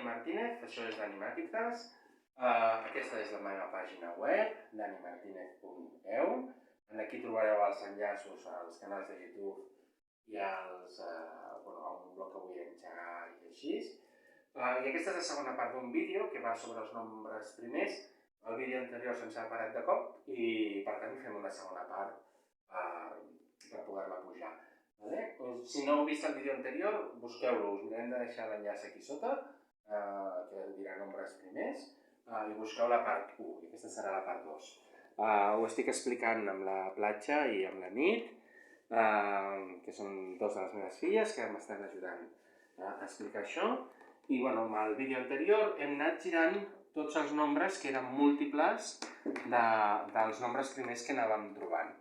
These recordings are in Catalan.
Dani Martínez, això és d'Animàtiques. Aquesta és la meva pàgina web, danimartinez.eu. Aquí trobareu els enllaços als canals de YouTube i a un blog que vull engegar i així. I aquesta és la segona part d'un vídeo que va sobre els nombres primers. El vídeo anterior se'ns ha parat de cop i per tant fem una segona part per poder-la pujar. Si no heu vist el vídeo anterior, busqueu-lo, us mirem de deixar l'enllaç aquí sota, que dirà nombres primers, i busqueu la part 1, i aquesta serà la part 2. Ho estic explicant amb la platja i amb la nit, que són dos de les meves filles que m'estan ajudant a explicar això. I amb el vídeo anterior hem anat girant tots els nombres que eren múltiples dels nombres primers que anàvem trobant.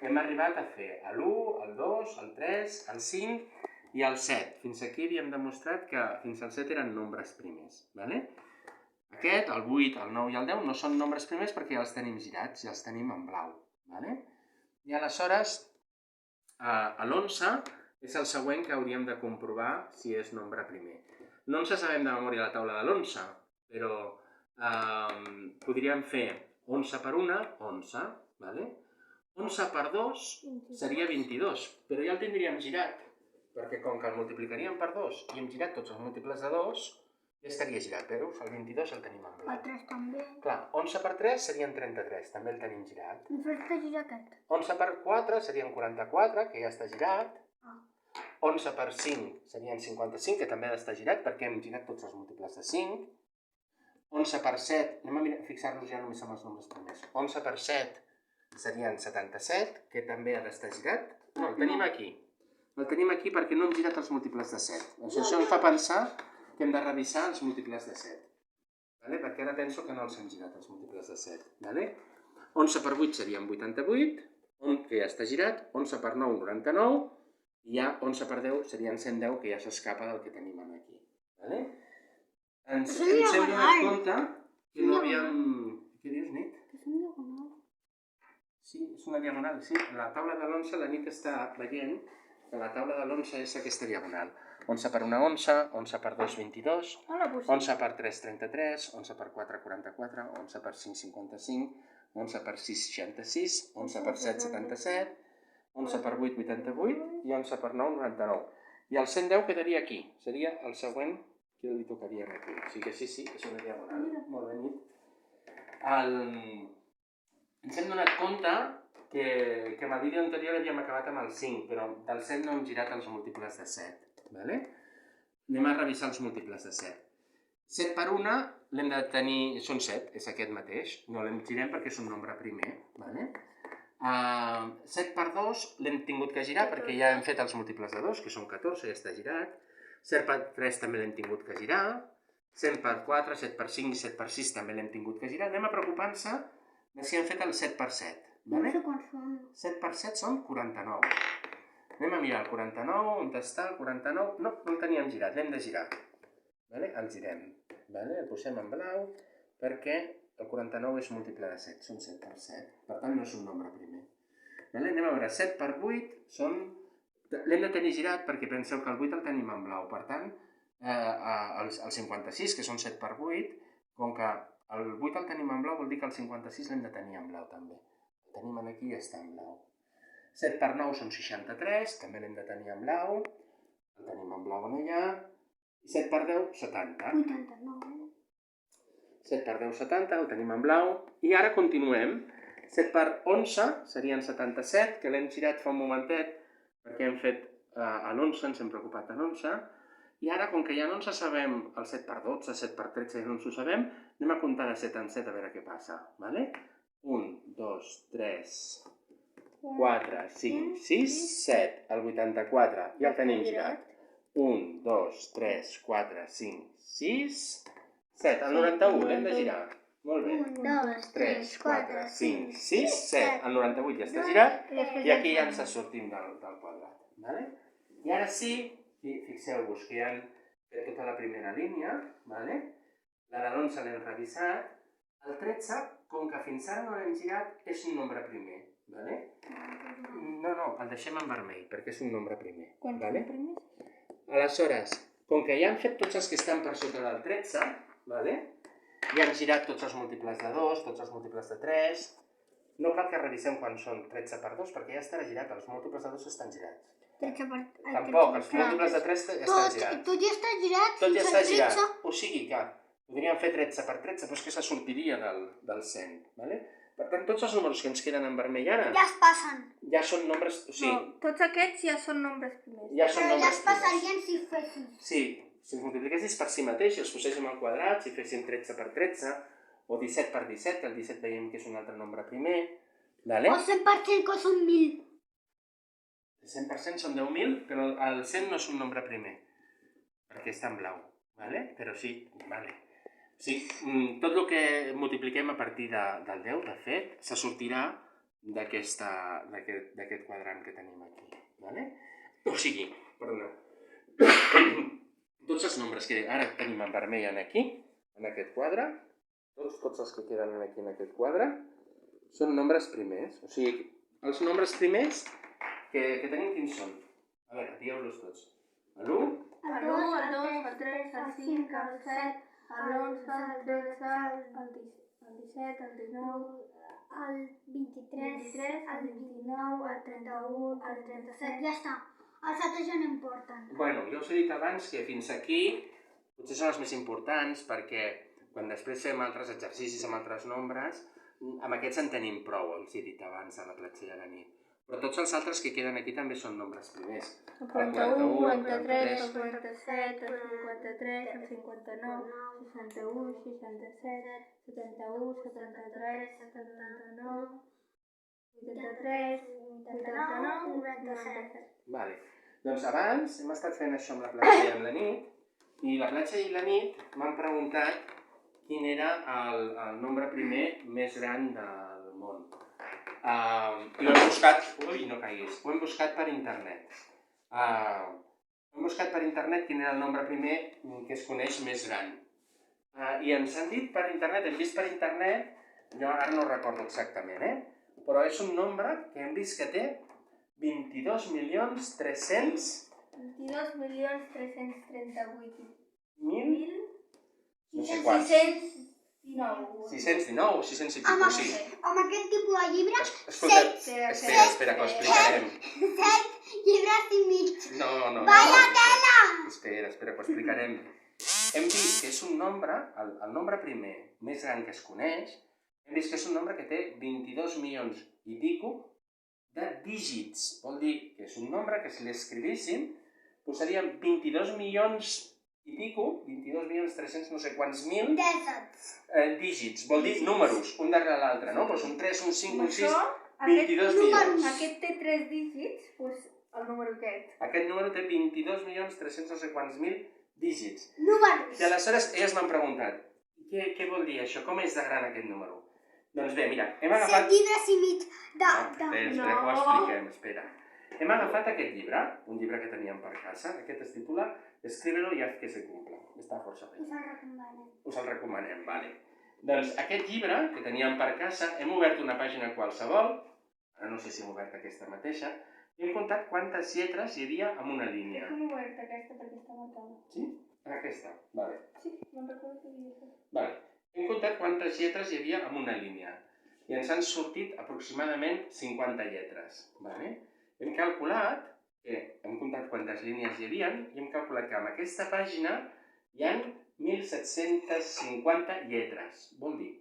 Hem arribat a fer l'1, el 2, el 3, el 5 i el 7. Fins aquí havíem demostrat que fins al 7 eren nombres primers. Aquest, el 8, el 9 i el 10 no són nombres primers perquè ja els tenim girats, ja els tenim en blau. I aleshores, l'11 és el següent que hauríem de comprovar si és nombre primer. L'11 sabem de memòria la taula de l'11, però podríem fer 11 per 1, 11. 11 per 2 seria 22, però ja el tindríem girat, perquè com que el multiplicaríem per 2 i hem girat tots els múltiples de 2, ja estaria girat, veus? El 22 el tenim en blau. El 3 també. Clar, 11 per 3 serien 33, també el tenim girat. I fes que gira aquest. 11 per 4 serien 44, que ja està girat. 11 per 5 serien 55, que també ha d'estar girat, perquè hem girat tots els múltiples de 5. 11 per 7, anem a fixar-nos ja només amb els nombres primers. 11 per 7 serien 77, que també ha d'estar girat. No, el tenim aquí. El tenim aquí perquè no hem girat els múltiples de 7. Això em fa pensar que hem de revisar els múltiples de 7. Perquè ara penso que no els hem girat, els múltiples de 7. 11 per 8 serien 88, que ja està girat. 11 per 9, 99. I ja 11 per 10 serien 110, que ja s'escapa del que tenim aquí. Ens hem donat compte que no havíem... Què dius, Nit? Que és una diagonal. Sí, és una diagonal, sí. La taula de l'11, la Nit està veient que la taula de l'11 és aquesta diagonal. 11 per 1, 11, 11 per 2, 22, 11 per 3, 33, 11 per 4, 44, 11 per 5, 55, 11 per 6, 66, 11 per 7, 77, 11 per 8, 88 i 11 per 9, 99. I el 110 quedaria aquí. Seria el següent que li tocaria aquí. O sigui que sí, és una diagonal. Molt bé, Nit. Ens hem donat compte que en el vídeo anterior havíem acabat amb el 5, però del 7 no hem girat els múltiples de 7. Anem a revisar els múltiples de 7. 7 per 1 l'hem de tenir... Són 7, és aquest mateix. No l'hem girem perquè és un nombre primer. 7 per 2 l'hem tingut que girar perquè ja hem fet els múltiples de 2, que són 14, ja està girat. 7 per 3 també l'hem tingut que girar. 7 per 4, 7 per 5 i 7 per 6 també l'hem tingut que girar. Anem a preocupar-se de si hem fet el 7 per 7. 7 per 7 són 49. Anem a mirar el 49, on està el 49? No el teníem girat, l'hem de girar. El girem. El posem en blau perquè el 49 és múltiple de 7, són 7 per 7. Per tant, no és un nombre primer. Anem a veure, 7 per 8 són... L'hem de tenir girat perquè penseu que el 8 el tenim en blau. Per tant, el 56, que són 7 per 8, com que el 8 el tenim en blau, vol dir que el 56 l'hem de tenir en blau també. El tenim aquí i està en blau. 7 per 9 són 63, també l'hem de tenir en blau. El tenim en blau allà. I 7 per 10, 70. 89. 7 per 10, 70, el tenim en blau. I ara continuem. 7 per 11 serien 77, que l'hem girat fa un momentet, perquè hem fet l'11, ens hem preocupat de l'11. I ara, com que ja no ens sabem el 7 per 12, 7 per 13, ja no ens ho sabem, anem a comptar de 7 en 7 a veure què passa. 1, 2, 3, 4, 5, 6, 7. El 84 ja el tenim girat. 1, 2, 3, 4, 5, 6, 7. El 91 l'hem de girar. Molt bé. 1, 2, 3, 4, 5, 6, 7. El 98 ja està girat i aquí ja ens sortim del quadrat. I ara sí, fixeu-vos que ja hem fet tota la primera línia. La de l'11 l'hem revisat. El 13, com que fins ara no l'hem girat, és un nombre primer. No, el deixem en vermell, perquè és un nombre primer. Quants són primers? Aleshores, com que ja han fet tots els que estan per sota del 13, vale? Ja han girat tots els múltiples de 2, tots els múltiples de 3, no cal que revisem quan són 13 per 2, perquè ja estarà girat, els múltiples de 2 estan girats. 13 per... Tampoc, els múltiples de 3 estan girats. Tot ja està girat Tot ja fins està al girat, 13. o sigui que podríem fer 13 per 13, però és que se sortiria del 100, vale? Per tant, tots els números que ens queden en vermell ara Ja es passen. ja són nombres... O sigui, No, tots aquests ja són nombres primers. ja són Però ja nombres es primers. passarien si fessis. Sí, si els multipliquessis per si mateix, els poséssim al quadrat, si féssim 13 per 13, o 17 per 17, que el 17 veiem que és un altre nombre primer, vale? O 100% que són 1.000. El 100% són 10.000, però el 100 no és un nombre primer, perquè està en blau, vale? Però sí, vale. Sí, tot el que multipliquem a partir del 10, de fet, se sortirà d'aquest quadrant que tenim aquí, vale? O sigui, perdoneu, tots els nombres que ara tenim en vermell aquí, en aquest quadre, tots els que queden aquí en aquest quadre, són nombres primers. O sigui, els nombres primers que tenim quins són? A veure, digueu-los tots. L'1, El 1, el 2, el 3, el 5, el 7, l'11, el 13, el 17, el 19, El 23, el 29, el 31, el 37, ja està. Els altres ja no importen. bueno, jo us he dit abans que fins aquí potser són els més importants perquè quan després fem altres exercicis amb altres nombres, amb aquests en tenim prou, els he dit abans a la platja de la nit. Però tots els altres que queden aquí també són nombres primers. el 41, el 43, el 47, el 53, el 59, 61, 67, 71, 73, 79, 83, 89, 97. Vale. Doncs abans hem estat fent això amb la platja i amb la nit, i la platja i la nit m'han preguntat quin era el nombre primer més gran del món. I ho hem buscat... Ui, no caiguis. Ho hem buscat per internet. Hem buscat per internet quin era el nombre primer que es coneix més gran. I ens han dit per internet, hem vist per internet, jo ara no recordo exactament, però és un nombre que hem vist que té 22.300.000... 22.338.000. No sé quants. 619. 619 o 600 i pico, sí. Amb aquest tipus de llibre, Escolta, espera, que ho explicarem. 7 llibres i mig. No. Vaya tela! Espera, que ho explicarem. Hem vist que és un nombre, el nombre primer més gran que es coneix, hem vist que és un nombre que té 22 milions i pico de dígits. Vol dir que és un nombre que si l'escrivíssim posaríem 22 milions i pico, 22.300.000 no sé quants mil dígits. Vol dir números, un darrere l'altre, no? Doncs un 3, un 5, un 6, 22 milions. Aquest té 3 dígits, doncs el número aquest. Aquest número té 22.300.000 no sé quants mil dígits. Números. I aleshores elles m'han preguntat, què vol dir això? Com és de gran aquest número? Doncs bé, mira, hem agafat... 7 llibres i mig de... Espera, que ho expliquem, espera. Hem agafat aquest llibre, un llibre que teníem per casa, aquest es titula Escríbelo y haz que se cumpla. Està força bé. Us el recomanem, vale. Doncs aquest llibre que teníem per casa, hem obert una pàgina qualsevol, ara no sé si hem obert aquesta mateixa, i hem comptat quantes lletres hi havia en una línia. Hem obert aquesta perquè està marcada. Sí? Aquesta, vale. Sí, me'n recordo que havia fet. Vale. Hem comptat quantes lletres hi havia en una línia i ens han sortit aproximadament 50 lletres. Vale? Hem calculat, hem comptat quantes línies hi havia i hem calculat que en aquesta pàgina hi ha 1.750 lletres. Vol dir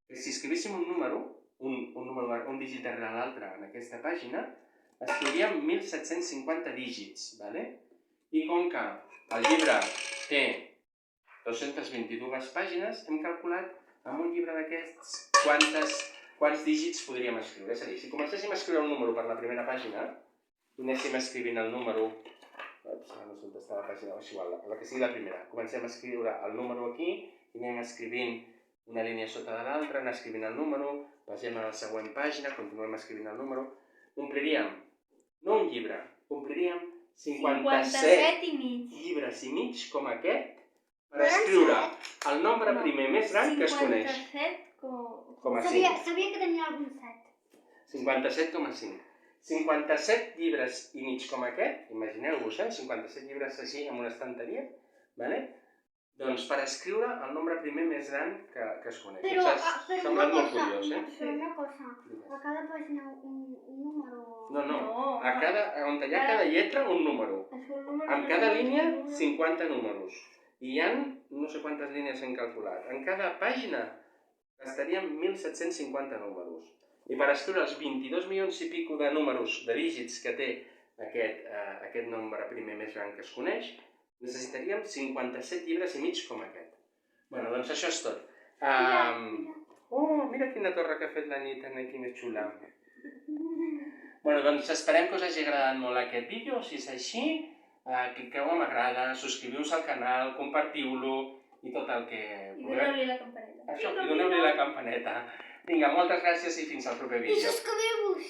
que si escrivíssim un número, un dígit darrere l'altre en aquesta pàgina, escriuríem 1.750 dígits. Vale? I com que el llibre té 222 pàgines, hem calculat amb un llibre d'aquests quants dígits podríem escriure. És a dir, si comencéssim a escriure un número per la primera pàgina, i anéssim escrivint el número... no sé on està la pàgina, és igual, la que sigui la primera. Comencem a escriure el número aquí, i anem escrivint una línia sota de l'altra, anem escrivint el número, passem a la següent pàgina, continuem escrivint el número... Ompliríem, no un llibre, ompliríem 57 llibres i mig com aquest per escriure el nombre primer més gran que es coneix. 57,5. Sabia que tenia algun 7. 57,5. 57 llibres i mig com aquest, imagineu-vos, 57 llibres així en una estanteria, Vale? Doncs per escriure el nombre primer més gran que es coneix. Però Sembla una molt cosa, curiós, però una cosa, a cada pàgina un número... No. On hi ha cada lletra, un número. En cada línia, 50 números. I hi ha no sé quantes línies hem calculat. En cada pàgina estaríem 1.750 números. I per escriure els 22 milions i pico de números, de dígits que té aquest nombre primer més gran que es coneix, necessitaríem 57 llibres i mig com aquest. Bueno, doncs això és tot. Mira quina torre que ha fet la nit aquí més xula. Bueno, doncs esperem que us hagi agradat molt aquest vídeo. Si és així, cliqueu a m'agrada, subscriviu-vos al canal, compartiu-lo i tot el que I doneu-li la campaneta. Això, i doneu-li la campaneta. Vinga, moltes gràcies i fins al proper vídeo. I subscriviu-vos!